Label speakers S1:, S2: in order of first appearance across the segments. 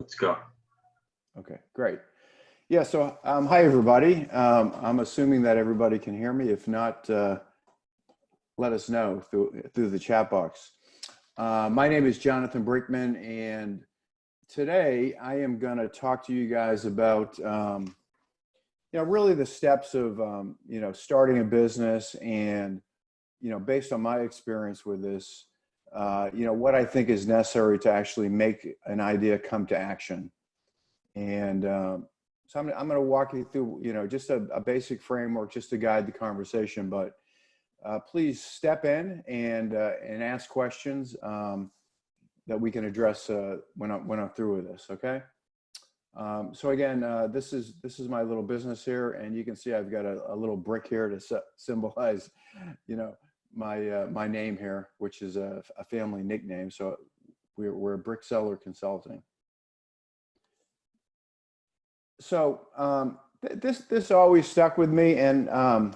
S1: Let's go.
S2: Okay, great. Yeah, so hi everybody. I'm assuming that everybody can hear me. If not, let us know through the chat box. My name is Jonathan Brickman, and today I am going to talk to you guys about really the steps of starting a business, and based on my experience with this, what I think is necessary to actually make an idea come to action. And so I'm going to walk you through, just a basic framework just to guide the conversation. But please step in and ask questions that we can address when I'm through with this. Okay. So again, this is my little business here, and you can see I've got a little brick here to symbolize, my name here, which is a family nickname. So we're Brick Seller Consulting. So this always stuck with me, and I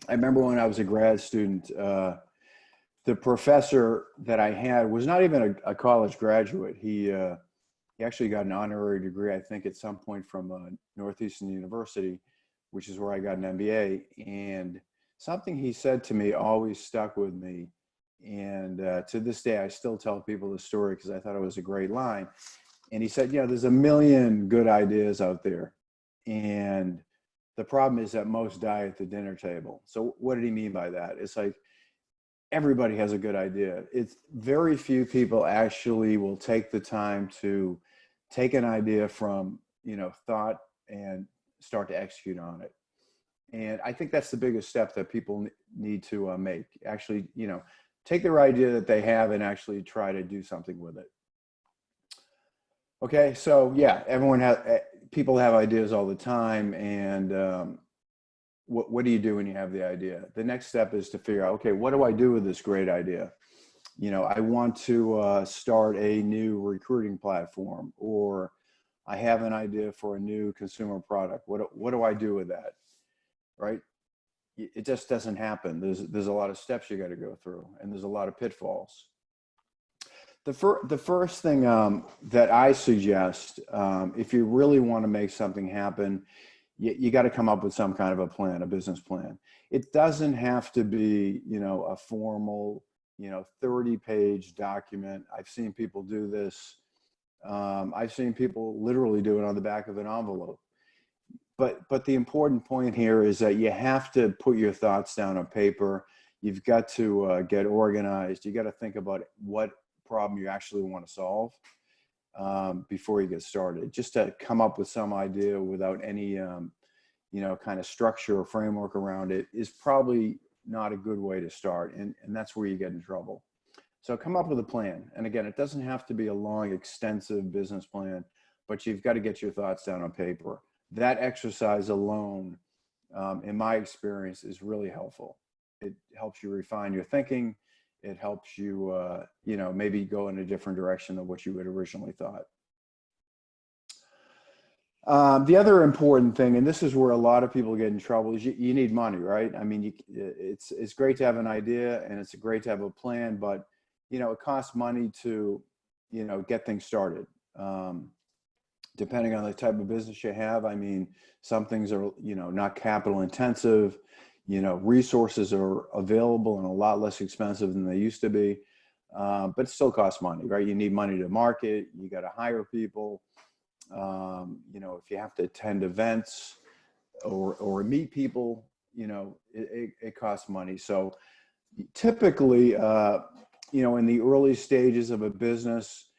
S2: remember when I was a grad student, the professor that I had was not even a college graduate. He actually got an honorary degree, I think, at some point from Northeastern University, which is where I got an MBA. And something he said to me always stuck with me. And to this day, I still tell people the story because I thought it was a great line. And he said, there's a million good ideas out there. And the problem is that most die at the dinner table. So what did he mean by that? It's like, everybody has a good idea. It's very few people actually will take the time to take an idea from, thought and start to execute on it. And I think that's the biggest step that people need to make. Actually, take their idea that they have and actually try to do something with it. Okay, so yeah, people have ideas all the time, and what do you do when you have the idea? The next step is to figure out, okay, what do I do with this great idea? I want to start a new recruiting platform, or I have an idea for a new consumer product. What do I do with that? Right? It just doesn't happen. There's a lot of steps you got to go through, and there's a lot of pitfalls. The first thing that I suggest, if you really want to make something happen, you got to come up with some kind of a plan, a business plan. It doesn't have to be, a formal, 30-page document. I've seen people do this. I've seen people literally do it on the back of an envelope. But the important point here is that you have to put your thoughts down on paper. You've got to get organized. You got to think about what problem you actually want to solve before you get started. Just to come up with some idea without any kind of structure or framework around it is probably not a good way to start, and that's where you get in trouble. So come up with a plan. And again, it doesn't have to be a long, extensive business plan, but you've got to get your thoughts down on paper. That exercise alone, in my experience, is really helpful. It helps you refine your thinking. It helps you, maybe go in a different direction than what you had originally thought. The other important thing, and this is where a lot of people get in trouble, is you need money, right? I mean, it's great to have an idea, and it's great to have a plan, but, it costs money to, get things started. Depending on the type of business you have, I mean, some things are, not capital intensive. Resources are available and a lot less expensive than they used to be, but it still costs money, right? You need money to market. You got to hire people. If you have to attend events or meet people, it costs money. So typically, in the early stages of a business,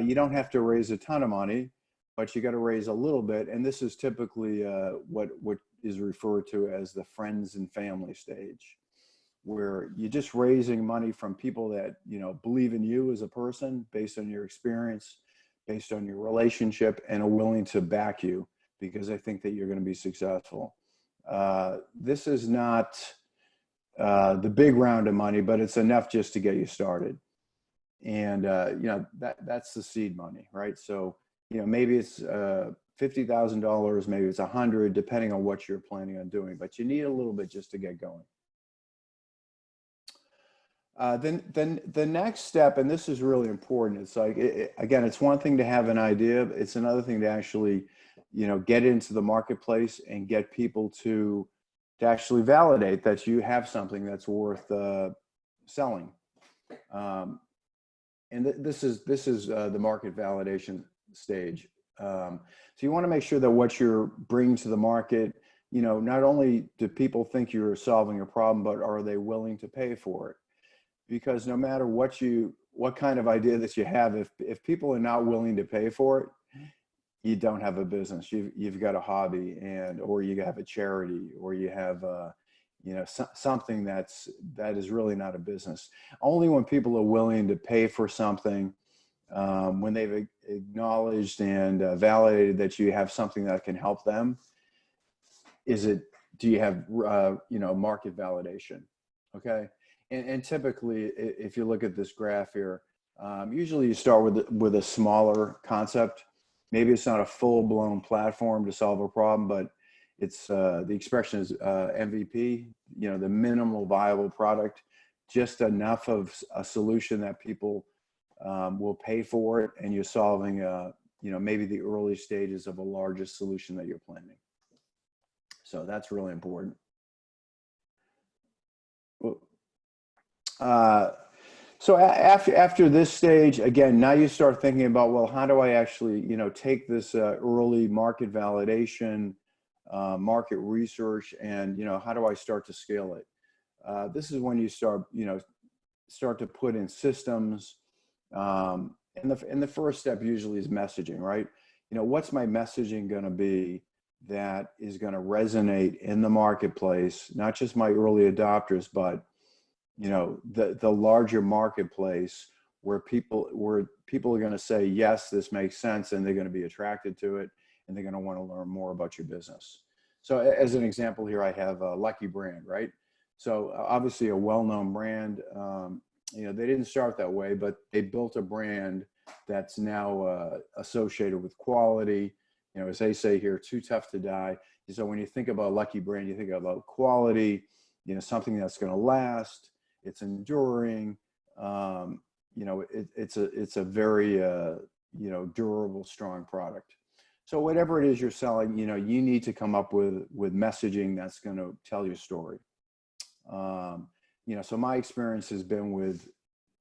S2: you don't have to raise a ton of money, but you got to raise a little bit. And this is typically what is referred to as the friends and family stage, where you're just raising money from people that, believe in you as a person based on your experience, based on your relationship, and are willing to back you because they think that you're going to be successful. This is not the big round of money, but it's enough just to get you started. And, that's the seed money, right? So, maybe it's $50,000, maybe it's 100, depending on what you're planning on doing, but you need a little bit just to get going. Then the next step, and this is really important. It's like, again, it's one thing to have an idea. It's another thing to actually, get into the marketplace and get people to actually validate that you have something that's worth selling. Um, and this is the market validation stage. So you want to make sure that what you're bringing to the market, not only do people think you're solving a problem, but are they willing to pay for it? Because no matter what kind of idea that you have, if people are not willing to pay for it, you don't have a business. You've got a hobby, or you have a charity, or you have something that is really not a business. Only when people are willing to pay for something, when they've acknowledged and validated that you have something that can help them, do you have market validation? Okay. And typically, if you look at this graph here, usually you start with a smaller concept. Maybe it's not a full-blown platform to solve a problem, but it's the expression is MVP, the minimal viable product, just enough of a solution that people will pay for it, and you're solving maybe the early stages of a larger solution that you're planning. So that's really important. So after this stage, again, now you start thinking about, well, how do I actually, take this early market validation, market research, and, how do I start to scale it? This is when you start to put in systems. And the first step usually is messaging, right? What's my messaging going to be that is going to resonate in the marketplace, not just my early adopters, but the larger marketplace where people are going to say, yes, this makes sense, and they're going to be attracted to it, and they're going to want to learn more about your business. So as an example here, I have a Lucky brand, right? So obviously a well-known brand. They didn't start that way, but they built a brand that's now associated with quality. As they say here, too tough to die. So when you think about Lucky brand, you think about quality, something that's going to last. It's enduring. It's a very durable, strong product. So whatever it is you're selling, you need to come up with messaging that's going to tell your story. So my experience has been with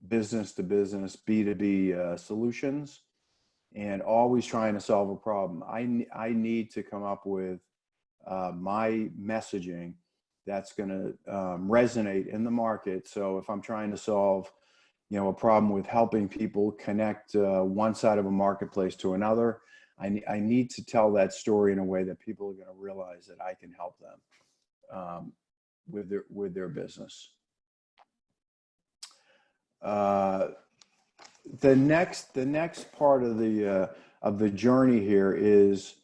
S2: business to business, B2B solutions, and always trying to solve a problem. I need to come up with my messaging that's going to resonate in the market. So if I'm trying to solve, a problem with helping people connect one side of a marketplace to another, I need to tell that story in a way that people are going to realize that I can help them with their business. The next part of the journey here is,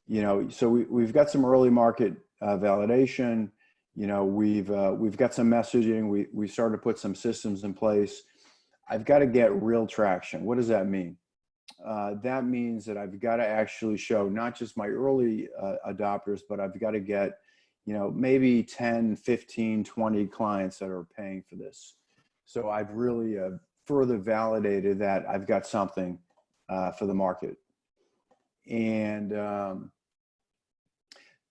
S2: so we've got some early market validation. We've got some messaging. We started to put some systems in place. I've got to get real traction. What does that mean? That means that I've got to actually show not just my early adopters, but I've got to get, maybe 10, 15, 20 clients that are paying for this. So I've really further validated that I've got something for the market. And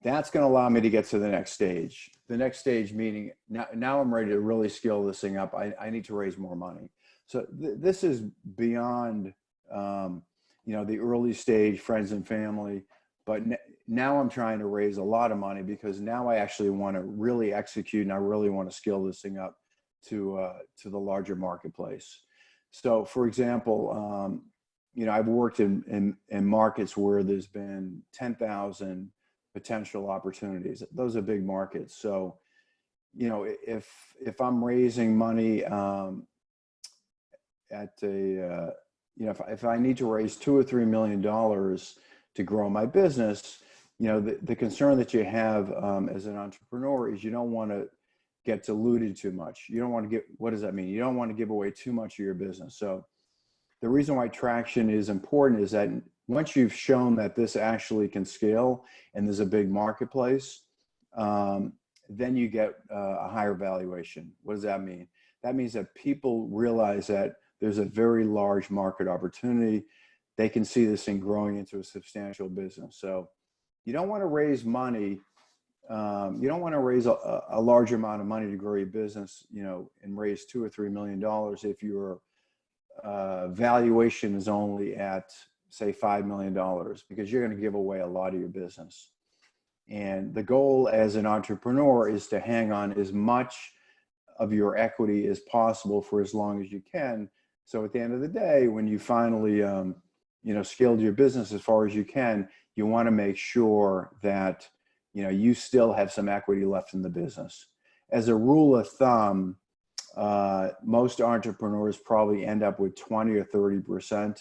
S2: that's going to allow me to get to the next stage. The next stage meaning now I'm ready to really scale this thing up. I need to raise more money. So this is beyond, the early stage friends and family, but now I'm trying to raise a lot of money because now I actually want to really execute, and I really want to scale this thing up to the larger marketplace. So for example, I've worked in markets where there's been 10,000 potential opportunities. Those are big markets. So, if I'm raising money if I need to raise $2 or $3 million to grow my business, the concern that you have as an entrepreneur is you don't want to get diluted too much. You don't want to what does that mean? You don't want to give away too much of your business. So the reason why traction is important is that once you've shown that this actually can scale and there's a big marketplace, then you get a higher valuation. What does that mean? that means that people realize that there's a very large market opportunity. They can see this thing growing into a substantial business. So you don't want to raise money. You don't want to raise a large amount of money to grow your business, and raise $2 or $3 million if your valuation is only at, say, $5 million, because you're going to give away a lot of your business. And the goal as an entrepreneur is to hang on as much of your equity as possible for as long as you can. So at the end of the day, when you finally, scaled your business as far as you can, you want to make sure that, you still have some equity left in the business. As a rule of thumb, most entrepreneurs probably end up with 20 or 30%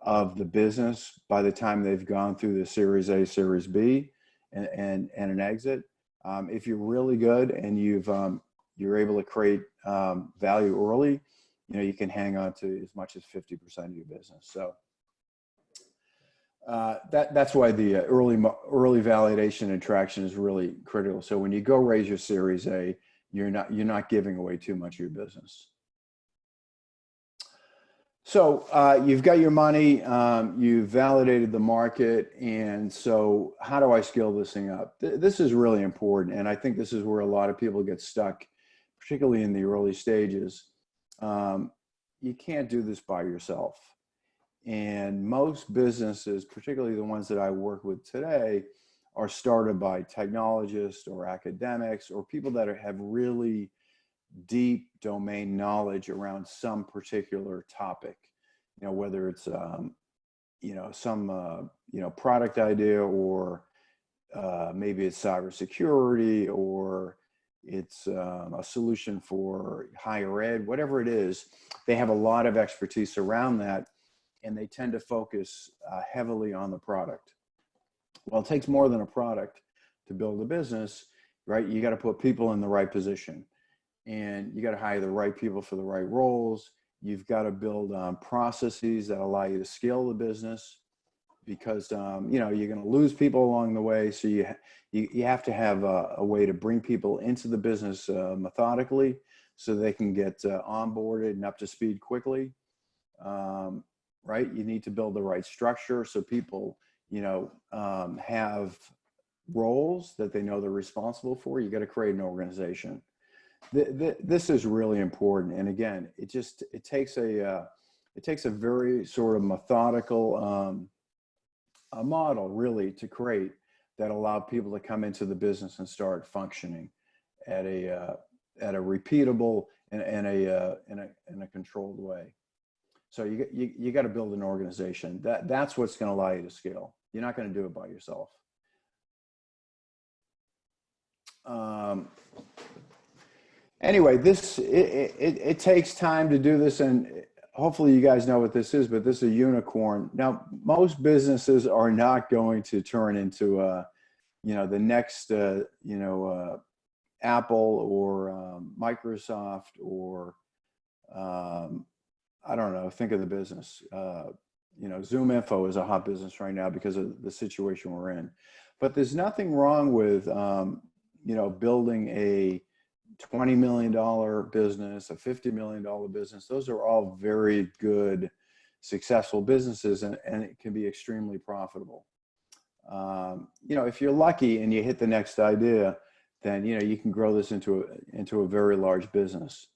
S2: of the business by the time they've gone through the Series A, Series B, and an exit. If you're really good and you're able to create value early, you can hang on to as much as 50% of your business. So that's why the early validation and traction is really critical. So when you go raise your Series A, you're not giving away too much of your business. So you've got your money, you've validated the market, and so how do I scale this thing up? This is really important, and I think this is where a lot of people get stuck, particularly in the early stages. You can't do this by yourself. And most businesses, particularly the ones that I work with today, are started by technologists or academics or people that have really deep domain knowledge around some particular topic, whether it's, some, product idea, or maybe it's cybersecurity, or it's a solution for higher ed, whatever it is. They have a lot of expertise around that, and they tend to focus heavily on the product. Well, it takes more than a product to build a business, right? You got to put people in the right position, and you got to hire the right people for the right roles. You've got to build processes that allow you to scale the business, because you're going to lose people along the way. So you have to have a way to bring people into the business methodically, so they can get onboarded and up to speed quickly. Right? You need to build the right structure so people, have roles that they know they're responsible for. You got to create an organization. This is really important. And again, it takes a very sort of methodical a model really to create that allow people to come into the business and start functioning at a repeatable and in a controlled way. So you got to build an organization. That's what's going to allow you to scale. You're not going to do it by yourself. Anyway, it takes time to do this, and hopefully you guys know what this is, but this is a unicorn. Now, most businesses are not going to turn into the next Apple or Microsoft or I don't know, think of the business. Zoom Info is a hot business right now because of the situation we're in. But there's nothing wrong with building a $20 million business, a $50 million business. Those are all very good, successful businesses, and it can be extremely profitable. If you're lucky and you hit the next idea, then you can grow this into a very large business.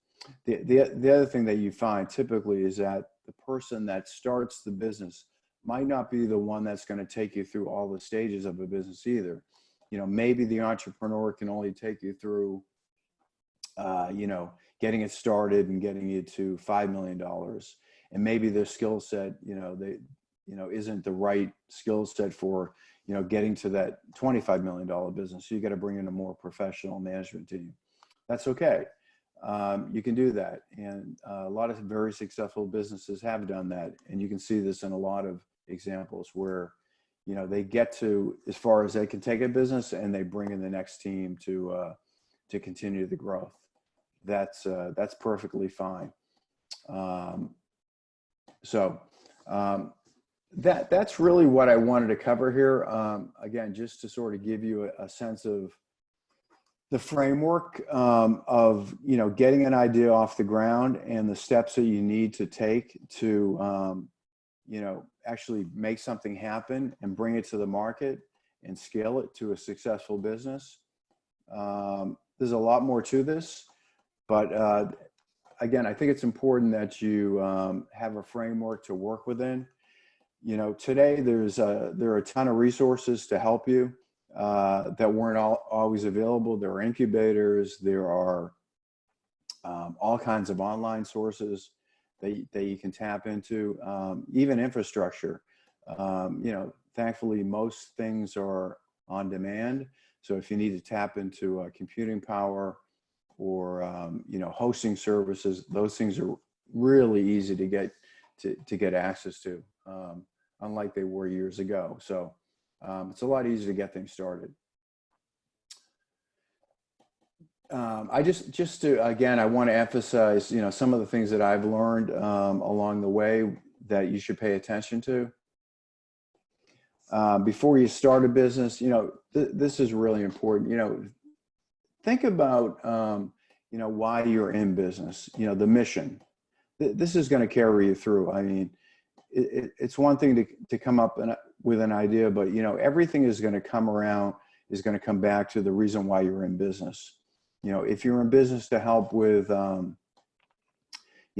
S2: The other thing that you find typically is that the person that starts the business might not be the one that's going to take you through all the stages of a business either. Maybe the entrepreneur can only take you through getting it started and getting you to $5 million. And maybe their skill set, isn't the right skill set for, getting to that $25 million business. So you got to bring in a more professional management team. That's okay. You can do that. And a lot of very successful businesses have done that. And you can see this in a lot of examples where, they get to as far as they can take a business, and they bring in the next team to continue the growth. That's perfectly fine. That's really what I wanted to cover here. Again, just to sort of give you a sense of the framework of, you know, getting an idea off the ground and the steps that you need to take to, you know, actually make something happen and bring it to the market and scale it to a successful business. There's a lot more to this, but again, I think it's important that you have a framework to work within. You know, today there are a ton of resources to help you that weren't always available. There are incubators, there are all kinds of online sources that you can tap into, even infrastructure. You know, thankfully, most things are on demand. So if you need to tap into computing power or, you know, hosting services, those things are really easy to get access to, unlike they were years ago. So it's a lot easier to get things started. I just to, again, I want to emphasize, you know, some of the things that I've learned along the way that you should pay attention to. Before you start a business, you know, this is really important. You know, think about, you know, why you're in business, you know, the mission. This is going to carry you through. I mean, it's one thing to come up with an idea, but, you know, everything is going to come back to the reason why you're in business. You know, if you're in business to help with, you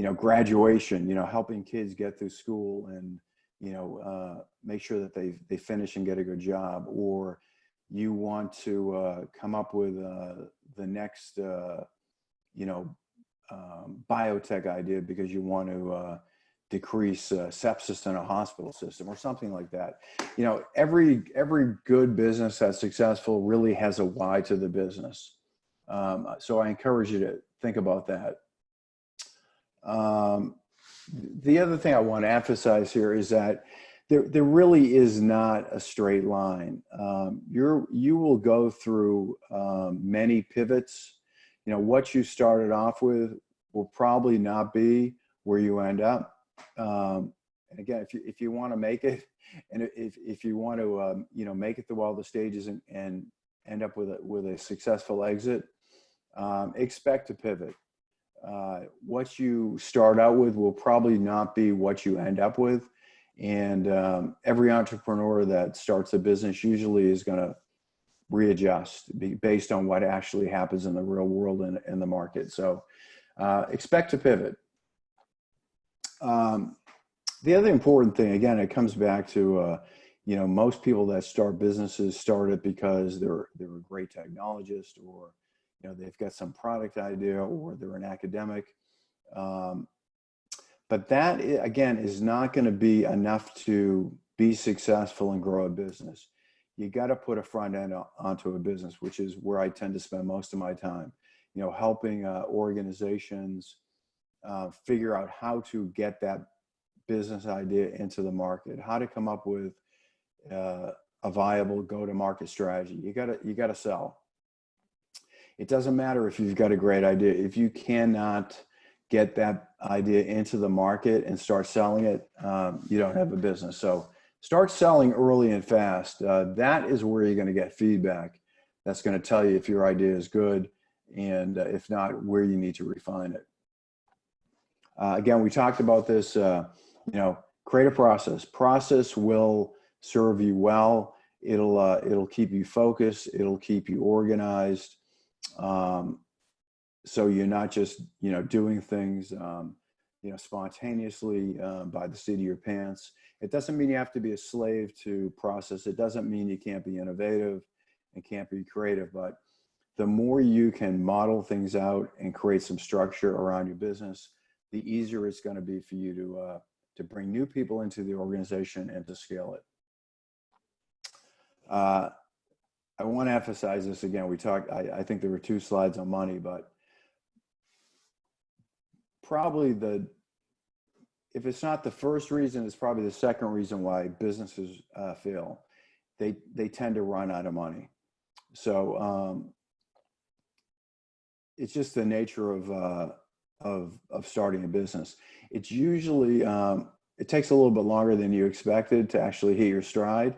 S2: know, graduation, you know, helping kids get through school and, you know, make sure that they finish and get a good job, or you want to come up with the next, you know, biotech idea because you want to decrease sepsis in a hospital system or something like that. You know, every good business that's successful really has a why to the business. So I encourage you to think about that. The other thing I want to emphasize here is that there really is not a straight line. You will go through many pivots. You know, what you started off with will probably not be where you end up. And again, if you want to make it, and if you want to you know, make it through all the stages and end up with a successful exit, expect to pivot. What you start out with will probably not be what you end up with. And every entrepreneur that starts a business usually is going to readjust based on what actually happens in the real world and in the market. So expect to pivot. The other important thing, again, it comes back to, you know, most people that start businesses start it because they're a great technologist, or, you know, they've got some product idea, or they're an academic. But that, again, is not going to be enough to be successful and grow a business. You got to put a front end onto a business, which is where I tend to spend most of my time, you know, helping organizations figure out how to get that business idea into the market, how to come up with a viable go-to-market strategy. You got to sell. It doesn't matter if you've got a great idea. If you cannot get that idea into the market and start selling it, you don't have a business. So start selling early and fast. That is where you're going to get feedback. That's going to tell you if your idea is good, and if not, where you need to refine it. Again, we talked about this, you know, create a process. Process will serve you well. It'll keep you focused. It'll keep you organized. So you're not just, you know, doing things, you know, spontaneously by the seat of your pants. It doesn't mean you have to be a slave to process. It doesn't mean you can't be innovative and can't be creative, but the more you can model things out and create some structure around your business, the easier it's going to be for you to bring new people into the organization and to scale it. I want to emphasize this again. I think there were 2 slides on money, but probably if it's not the first reason, it's probably the second reason why businesses fail. They tend to run out of money. So it's just the nature of starting a business. It's usually, it takes a little bit longer than you expected to actually hit your stride.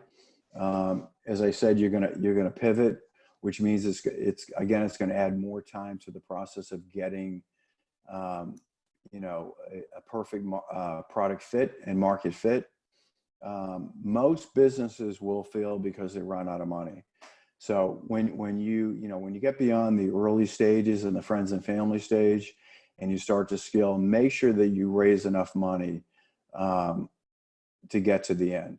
S2: As I said, you're gonna pivot, which means it's going to add more time to the process of getting, a perfect product fit and market fit. Most businesses will fail because they run out of money. So when you get beyond the early stages and the friends and family stage, and you start to scale, make sure that you raise enough money to get to the end.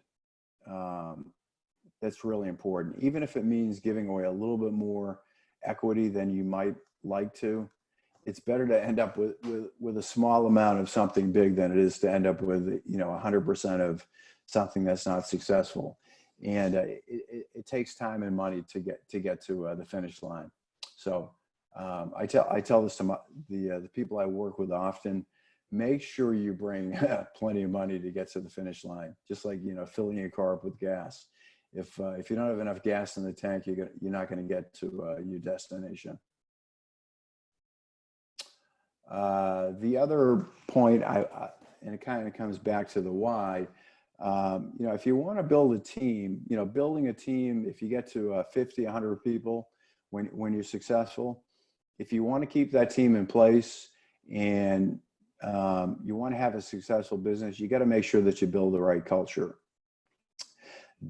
S2: That's really important. Even if it means giving away a little bit more equity than you might like to, it's better to end up with a small amount of something big than it is to end up with 100% of something that's not successful. And it takes time and money to get to the finish line. So I tell this to the people I work with often: make sure you bring plenty of money to get to the finish line. Just like filling your car up with gas. If you don't have enough gas in the tank, you're not going to get to your destination. The other point, and it kind of comes back to the why. If you want to build a team, building a team, if you get to 50, 100 people when you're successful, if you want to keep that team in place and you want to have a successful business, you got to make sure that you build the right culture.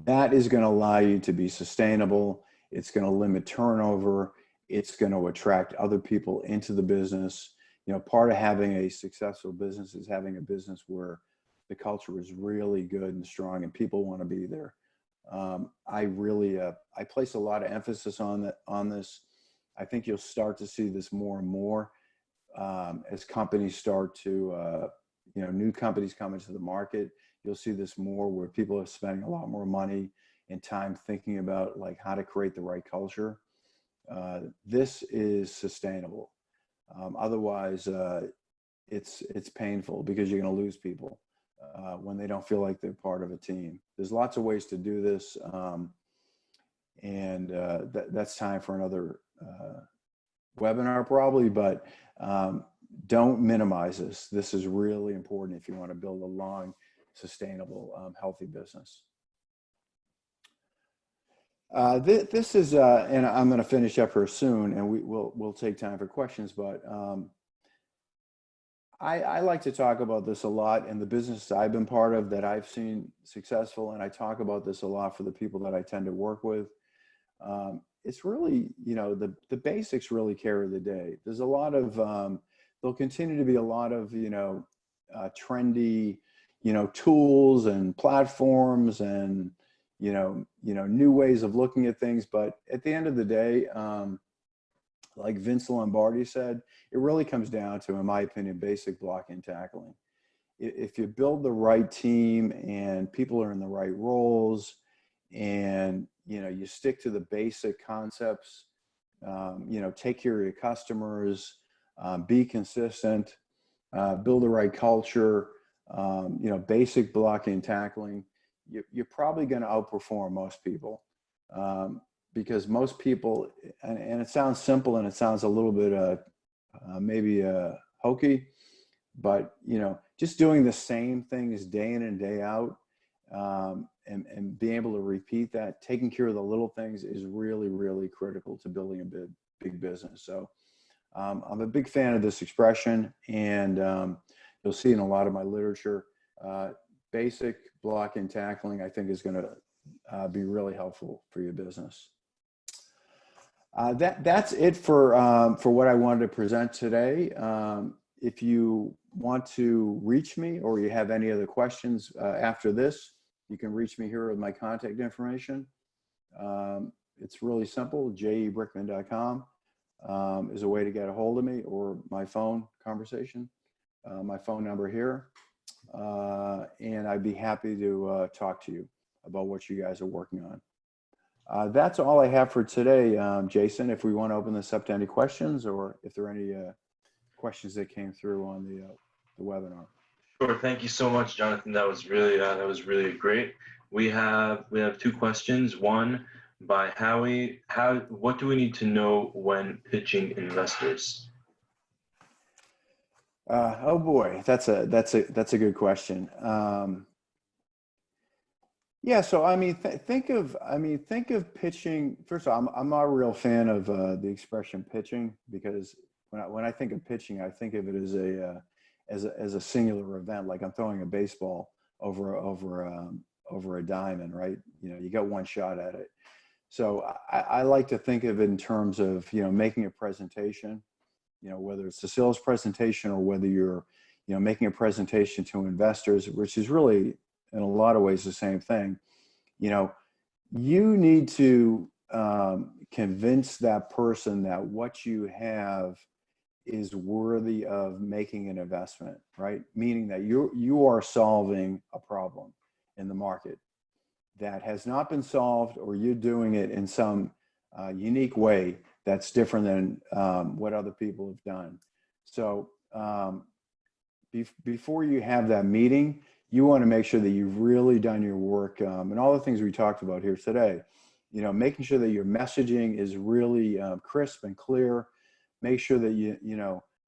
S2: That is going to allow you to be sustainable. It's going to limit turnover. It's going to attract other people into the business. Part of having a successful business is having a business where the culture is really good and strong and people want to be there. I place a lot of emphasis on this. I think you'll start to see this more and more as companies start to, new companies come into the market. You'll see this more where people are spending a lot more money and time thinking about like how to create the right culture. This is sustainable. Otherwise, it's painful because you're going to lose people when they don't feel like they're part of a team. There's lots of ways to do this, and that's time for another webinar probably, but don't minimize this. This is really important if you want to build a long, sustainable, healthy business. This is, and I'm going to finish up here soon, and we'll take time for questions. But I like to talk about this a lot in the business I've been part of that I've seen successful, and I talk about this a lot for the people that I tend to work with. It's really, the basics really carry the day. There's a lot of, there'll continue to be a lot of, trendy, tools and platforms and new ways of looking at things. But at the end of the day, like Vince Lombardi said, it really comes down to, in my opinion, basic blocking and tackling. If you build the right team and people are in the right roles and, you stick to the basic concepts, take care of your customers, be consistent, build the right culture, basic blocking and tackling, you're probably going to outperform most people, because most people, and it sounds simple and it sounds a little bit maybe hokey, but just doing the same things day in and day out, and being able to repeat that, taking care of the little things is really, really critical to building a big business. So I'm a big fan of this expression, and you'll see in a lot of my literature, basic blocking and tackling, I think, is going to be really helpful for your business. That's it for what I wanted to present today. If you want to reach me or you have any other questions after this, you can reach me here with my contact information. It's really simple. jebrickman.com is a way to get a hold of me, or my phone conversation, my phone number here. And I'd be happy to talk to you about what you guys are working on. That's all I have for today, Jason. If we want to open this up to any questions, or if there are any questions that came through on the webinar.
S1: Sure. Thank you so much, Jonathan. That was really great. We have two questions. One by Howie. What do we need to know when pitching investors?
S2: Oh boy, that's a good question. Yeah, so I mean, think of pitching. First of all, I'm not a real fan of the expression pitching, because when I think of pitching, I think of it as as a singular event, like I'm throwing a baseball over a diamond, right? You know, you got one shot at it. So I like to think of it in terms of, you know, making a presentation, you know, whether it's a sales presentation or whether you're, you know, making a presentation to investors, which is really in a lot of ways the same thing. You know, you need to convince that person that what you have is worthy of making an investment, right? Meaning that you are solving a problem in the market that has not been solved, or you're doing it in some unique way that's different than what other people have done. So before you have that meeting, you want to make sure that you've really done your work, and all the things we talked about here today. You know, making sure that your messaging is really crisp and clear. Make sure that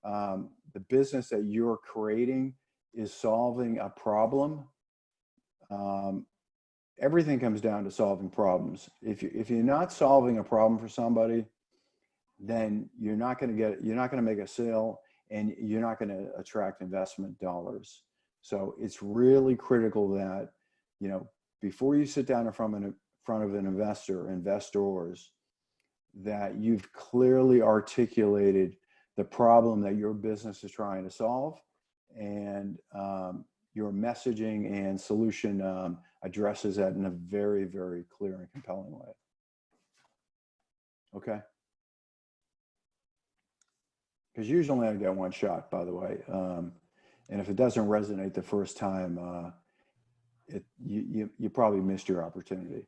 S2: the business that you're creating is solving a problem. Um, Everything comes down to solving problems. If you're not solving a problem for somebody, then you're not going to make a sale, and you're not going to attract investment dollars. So it's really critical that, you know, before you sit down in front of an investors, that you've clearly articulated the problem that your business is trying to solve, and your messaging and solution addresses that in a very, very clear and compelling way. Okay. Because usually I get one shot, by the way. And if it doesn't resonate the first time, you probably missed your opportunity.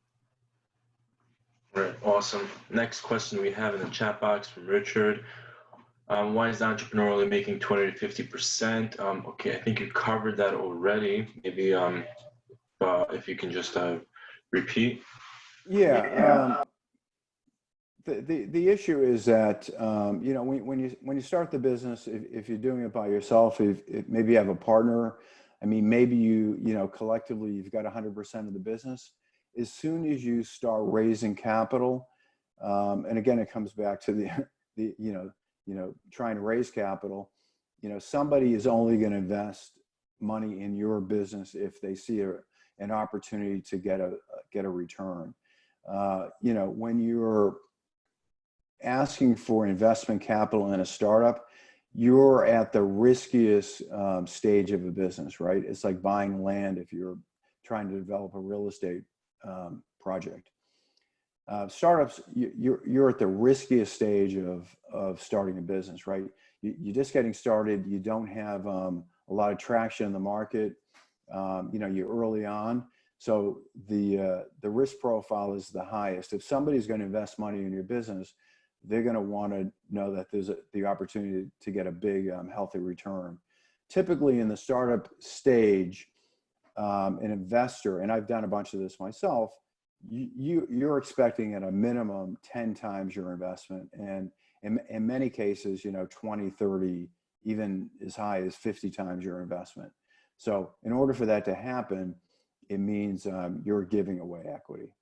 S1: Right, awesome. Next question we have in the chat box from Richard. Why is the entrepreneur only making 20 to 50%? Okay, I think you covered that already. Maybe if you can just repeat.
S2: Yeah. The issue is that, you know, when you start the business, if you're doing it by yourself, if maybe you have a partner, I mean, maybe you know, collectively you've got 100% of the business. As soon as you start raising capital, and again, it comes back to trying to raise capital. You know, somebody is only going to invest money in your business if they see an opportunity to get a return. You know, when you're asking for investment capital in a startup, you're at the riskiest stage of a business, right? It's like buying land if you're trying to develop a real estate project. Startups, you're at the riskiest stage of starting a business, right? You're just getting started. You don't have a lot of traction in the market. You know, you're early on. So the risk profile is the highest. If somebody's going to invest money in your business, they're going to want to know that there's the opportunity to get a big, healthy return. Typically in the startup stage, an investor, and I've done a bunch of this myself, you're expecting at a minimum 10 times your investment. And in many cases, you know, 20, 30, even as high as 50 times your investment. So in order for that to happen, it means you're giving away equity.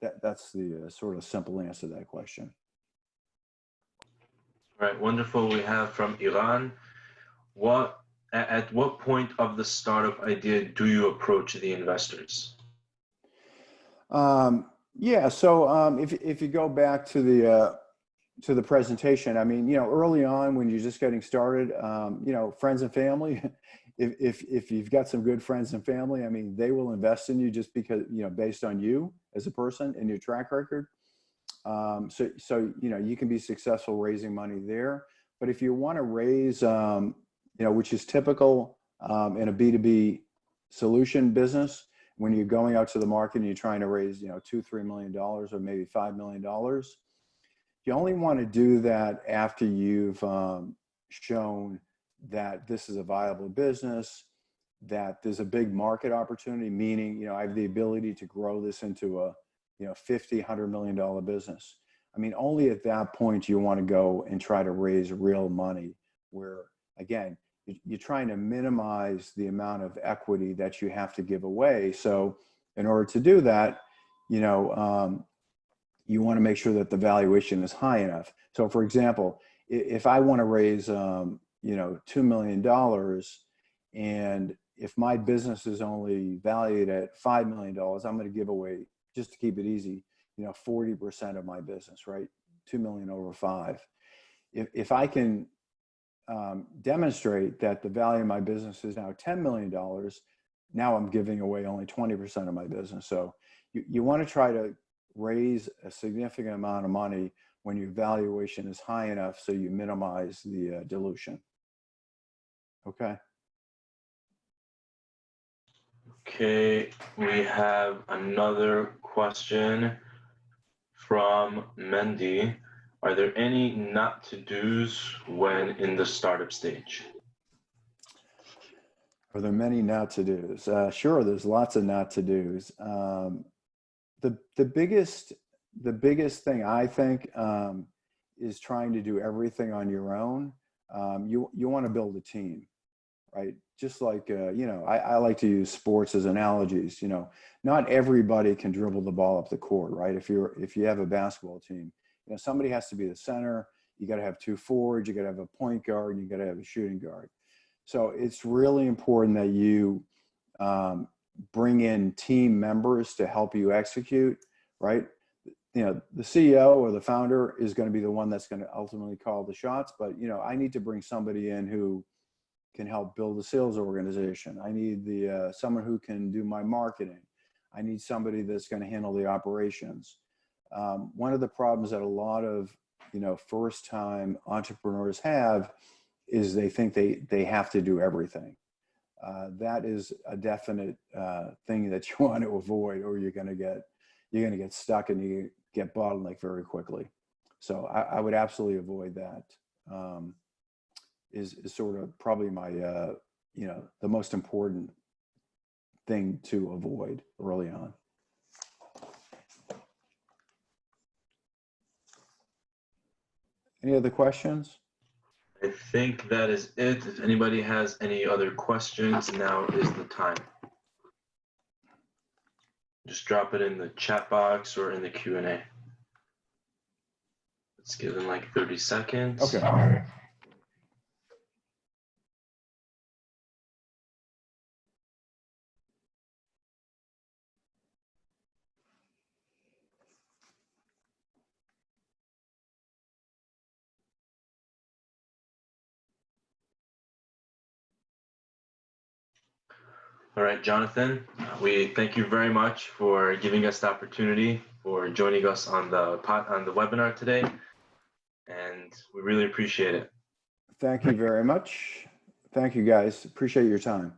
S2: That's the sort of simple answer to that question.
S1: All right, wonderful. We have from Iran. At what point of the startup idea do you approach the investors?
S2: Yeah, so if you go back to the presentation, I mean, you know, early on when you're just getting started, you know, friends and family, if you've got some good friends and family, I mean, they will invest in you just because, you know, based on you as a person and your track record. So you know, you can be successful raising money there. But if you want to raise, you know, which is typical in a B2B solution business, when you're going out to the market and you're trying to raise, you know, $2-3 million or maybe $5 million, you only want to do that after you've shown that this is a viable business, that there's a big market opportunity, meaning, you know, I have the ability to grow this into a, you know, $50-100 million business. I mean, only at that point you want to go and try to raise real money, where again, you're trying to minimize the amount of equity that you have to give away. So in order to do that, you want to make sure that the valuation is high enough. So for example, if I want to raise, $2 million, and if my business is only valued at $5 million, I'm going to give away, just to keep it easy, 40% of my business, right? 2 million over 5. If I can demonstrate that the value of my business is now $10 million, now I'm giving away only 20% of my business. So you want to try to raise a significant amount of money when your valuation is high enough so you minimize the dilution. Okay.
S1: Okay, we have another question from Mendy. Are there any not to do's when in the startup stage?
S2: Are there many not to do's? Sure, there's lots of not to do's. The biggest thing I think is trying to do everything on your own. You want to build a team, right? Just like I like to use sports as analogies. Not everybody can dribble the ball up the court, right? If you have a basketball team, somebody has to be the center. You got to have 2 forwards. You got to have a point guard. And you got to have a shooting guard. So it's really important that you bring in team members to help you execute, right? The CEO or the founder is going to be the one that's going to ultimately call the shots. But, I need to bring somebody in who can help build a sales organization. I need someone who can do my marketing. I need somebody that's going to handle the operations. One of the problems that a lot of, first-time entrepreneurs have is they think they have to do everything. That is a definite thing that you want to avoid, or you're going to get stuck and you get bottlenecked very quickly. So I would absolutely avoid that. Is sort of probably my the most important thing to avoid early on. Any other questions?
S1: I think that is it. If anybody has any other questions, now is the time. Just drop it in the chat box or in the Q&A. Let's give them like 30 seconds.
S2: Okay.
S1: All right, Jonathan, we thank you very much for giving us the opportunity for joining us on the webinar today, and we really appreciate it.
S2: Thank you very much. Thank you, guys. Appreciate your time.